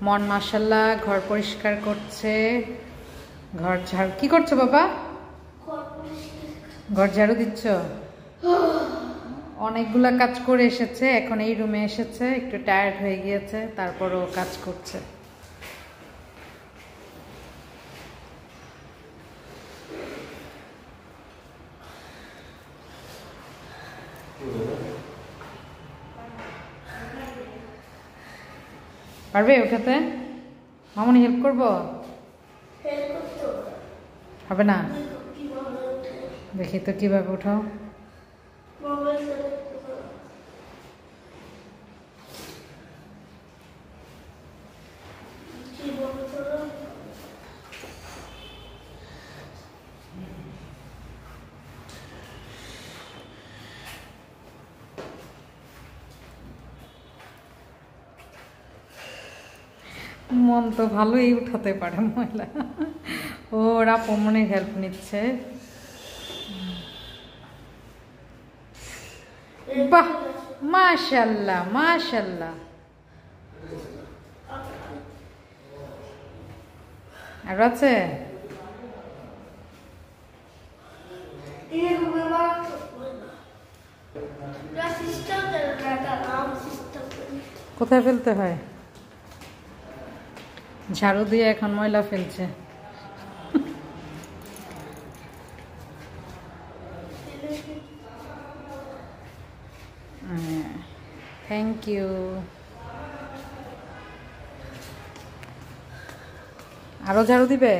মন মাশাআল্লাহ ঘর পরিষ্কার করছে, ঘর ঝাড়ু। কি করছো বাবা? ঘর ঝাড়ু দিচ্ছ? অনেকগুলা কাজ করে এসেছে, এখন এই রুমে এসেছে, একটু টায়ার্ড হয়ে গিয়েছে, তারপরও কাজ করছে। পারবে ওঠাতে? মামনি হেল্প করবো? হবে না? দেখি তো কিভাবে উঠাও। মন তো ভালোই উঠাতে পারে মহিলা। ওরা পমনের হেল্প নিচ্ছে। বাহ, মাশাআল্লাহ মাশাআল্লাহ। আর আছে? কোথায় ফেলতে হয়? ঝাড়ু দিয়ে এখন ময়লা ফেলছে। Thank you. আরো ঝাড়ু দিবে?